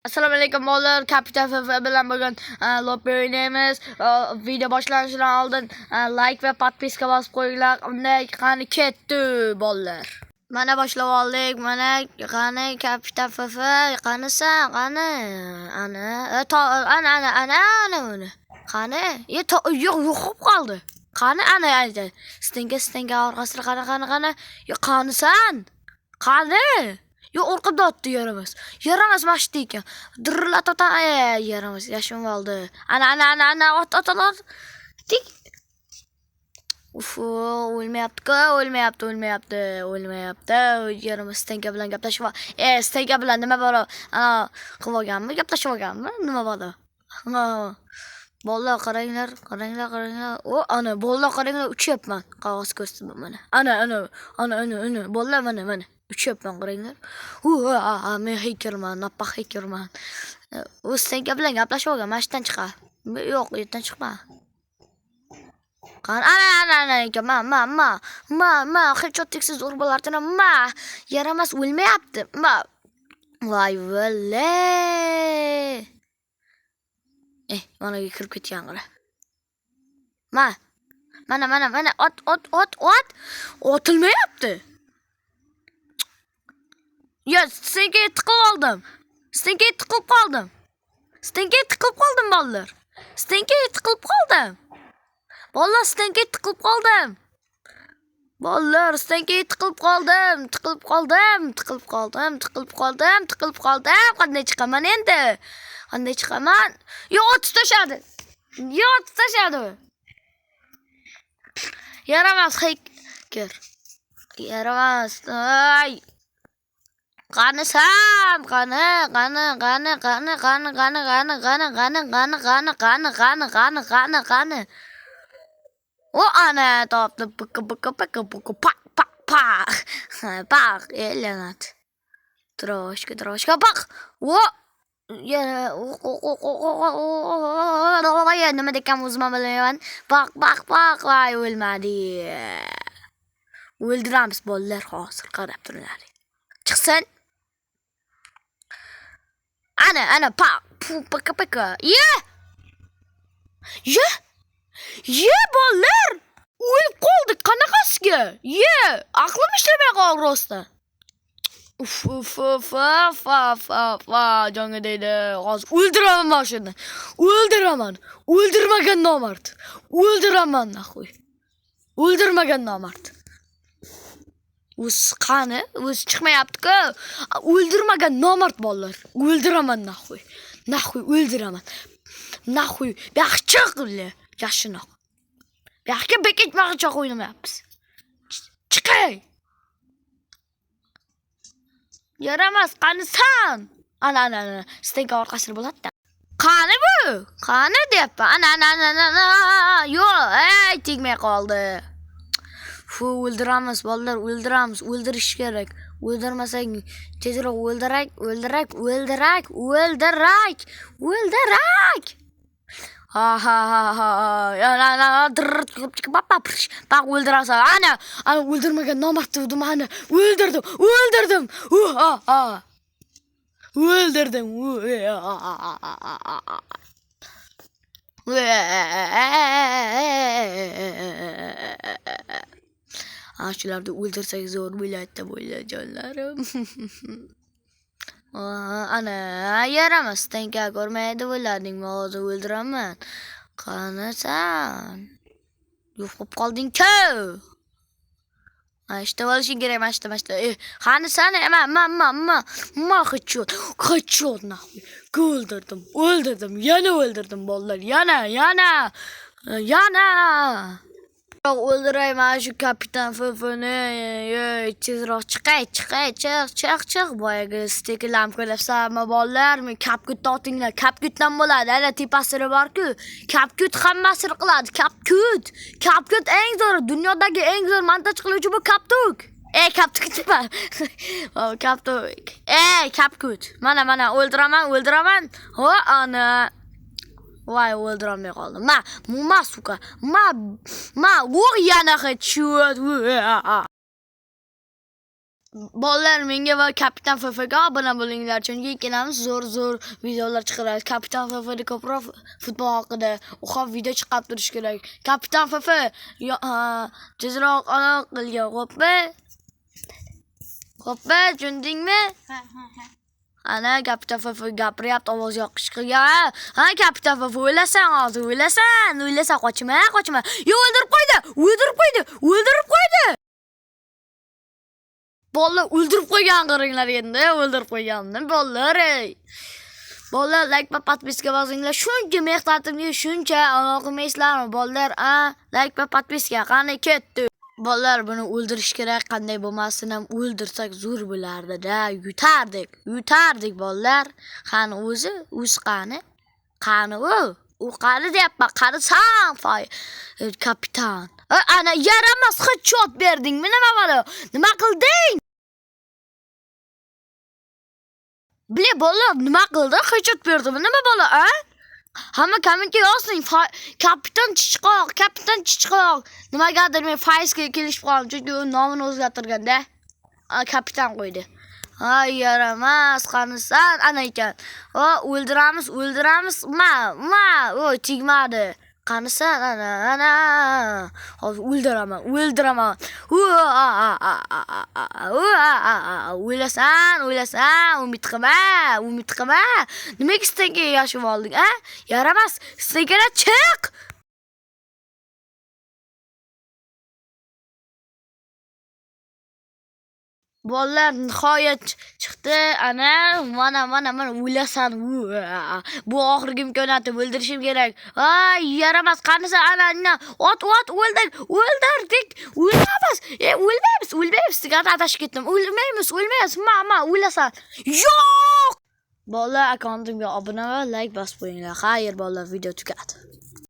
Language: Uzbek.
Assalomu alaykum bolalar, Kapitan FF bilan bugun lobby o'ynaymiz. Video boshlanishidan oldin like va podpiska bosib qo'yinglar. Unday qani ketdi bolalar. Mana boshlab oldik. Mana qani Kapitan FF, qanisan, qani? Ana uni. Qani? Yo'q qoldi. Qani ana. Stenga orqasida qani? Qanisan? Qani? Yo orqada otdi yaramas mashti ekan. Dirlatata yaramas yashim oldi. Ana ot. Tik. O'lmayapti. Yaramas Stenga bilan gaplashib. Stenga bilan nima bor? Qilib olganmi? Gaplashib olganmi? Nima bor? Bolalar qaranglar. O ana bolalar qaranglar uchyapman. Qog'oz ko'rsatib mana. Ana. Bolalar mana. Uchyapman qaranglar. Men hekerman, napaq hekerman. Stenga bilan gaplashib olgan, mashdan chiqa. Yo'q, yerdan chiqma. Qani ana. Ma, hechottiksiz urbalardan ma. Yaramas o'lmayapti. Voy valla. Mana kirib ketgan qara. Mana ot. Otilmayapti. Ya Stenga tiqib qoldim. Stenga tiqib qoldim bolalar. Bolalar Stenga tiqib qoldim. Qanday chiqaman endi? Yo otib tashladi. Yaramas heker. Yaramas. Ay. Qanisan, qani. O ana topdi pak elanat. Troshka pak. O ya nima degan o'zim bilmayman. Pak voy o'lmadi. O'ldiramiz bolalar hozir qarab turinglar. Chiqsin. Ana pak Ye bolalar. O'lib qoldik qanaqasiga? Aqlim ishlamay qoldi rostdan. Jonga deydi. Hozir o'ldiraman mashini. O'ldirmagan nomard. O'ldiraman naxoy. O'ldirmagan nomard. O'z qani? O'z chiqmayapti-ku. O'ldirmagan nomard bolalar. O'ldiraman naxoy. O'ldiraman. Naxoy. Yaxshi Yashinoq. Yaxshi bekitmoqchi o'ynamayapmiz. Chiqay. Yaramas qanisan? Ana. Stenga orqasida bo'ladi-da. Qani bu? Qani deyapman. Ana. Yo'q, tegmay qoldi. O'ldiramiz bolalar, o'ldirish kerak. O'ldirmasak tezroq o'ldirak. Ana bak o'ldirasan. Ana o'ldirmagan nomard dedim ana. O'ldirdim. O'ldirdim. Shularni o'ldirsak zo'r bo'ladi bolajonlarim. Ana yaramas Stenga ko'rmaydi bo'lading, hozir o'ldiraman. Qanasan? Yo'qib qolding-ku. Mashta bo'lishing kerak, mashta. Qanasan? Ma hechot naxoy. O'ldirdim. Yana o'ldirdim bolalar. Yana. O'ldiray mana shu Kapitan FFni. Tezroq chiqay. Chiq. Boyaga stekilam ko'rasizmi bolalar? Men kapkut otinglar. Kapkutdan bo'ladi. Ana tepasida bor-ku. Kapkut hammasini qiladi. Kapkut eng zo'r, dunyodagi eng zo'r montaj qiluvchi bu kaptuk. Kaptuk dema. Kaptuk. Kapkut. Mana o'ldiraman. Ho ana. Voy o'ldiramay qoldim. Suka. O'q yana hechot. Bolalar menga va Kapitan FFga obuna bo'linglar. Chunki ikkalamiz zo'r videolar chiqaramiz. Kapitan FFda ko'proq futbol haqida o'xab video chiqarib turish kerak. Kapitan FF tezroq aloq qilgan, xo'pmi? Xo'pmi, tushundingmi? Ana Kapitan FF gapiryapti, ovoz yoqish qilgan. Ha, Kapitan FF o'ylasan, hozir o'ylasan, qochma. Yo, o'ldirib qo'ydi. Bolalar o'ldirib qo'ygan qaranglar endi, o'ldirib qo'ygandim bolalar. Bolalar like va podpiska bosinglar. Shuncha mehnatimga shuncha aloqamaysizlarmi bolalar? Like va podpiska qani ketdi. Bolalar buni o'ldirish kerak, qanday bo'lmasin ham o'ldirsak zo'r bo'lardi-da, yutardik bolalar. Qani o'zi qani? Qani u qani deyapman, qarisan kapitan. Ana yaramas headshot berdingmi nima bo'la? Nima qilding? Bile bolalar nima qildi? Headshot berdimi? Nima bo'la, Hamma kommentga yozing. Kapitan Chichqoq. Nimagadir men Faizga kelishib qoldim, chunki u nomini o'zgartirganda kapitan qo'ydi. Yaramas, qanisan ana ekan. O'ldiramiz. Tegmadi. Qanisan ana. Hozir o'ldiraman. O'ylasan, umid qilma. Nimaga istaga yashab olding, Yaramas, istaga chiq. Bolalar nihoyat chiqdi. Ana, mana o'ylasan. Bu oxirgi imkoniyat, o'ldirishim kerak. Yaramas, qanisa ana. Ot, o'ldirdik. O'lmaymiz. Sigara atashib ketdim. O'lmaymiz. O'ylasan. Yo'q! Bolalar, akkauntimga obuna va like bosib qo'yinglar. Xayr, bolalar, video tugadi.